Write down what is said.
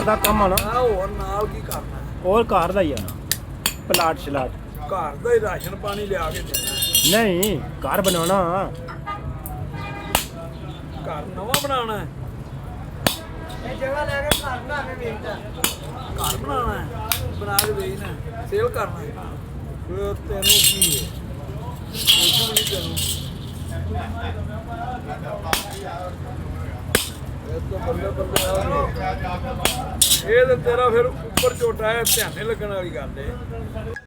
ਦਾ ਕੰਮ ਆ ਨਾ। ਹੋਰ ਨਾਲ ਕੀ ਕਰਨਾ? ਹੋਰ ਘਰ ਦਾ ਹੀ ਆ, ਪਲਾਟ ਸ਼ਲਾਟ ਘਰ ਦਾ ਹੀ ਰਾਸ਼ਨ ਪਾਣੀ ਲਿਆ ਕੇ ਦੇਣਾ। ਨਹੀਂ, ਘਰ ਬਣਾਉਣਾ। ਘਰ ਨਵਾਂ ਬਣਾਉਣਾ ਹੈ? ਇਹ ਜਗ੍ਹਾ ਲੈ ਕੇ ਘਰ ਬਣਾ ਕੇ ਵੇਚਦਾ। ਘਰ ਬਣਾਉਣਾ ਹੈ, ਬਣਾ ਕੇ ਵੇਚਣਾ, ਸੇਲ ਕਰਨਾ ਹੈ। ਫਿਰ ਤੈਨੂੰ ਕੀ ਹੈ? ਕੁਛ ਵੀ ਨਹੀਂ ਤੈਨੂੰ। ਇਹ ਤਾਂ ਬੱਲੇ ਬੱਲੇ ਆ ਗਏ। ਇਹ ਤਾਂ ਤੇਰਾ ਫਿਰ ਉੱਪਰ ਝੋਟਾ ਹੈ, ਧਿਆਨੇ ਲੱਗਣ ਵਾਲੀ ਗੱਲ ਹੈ।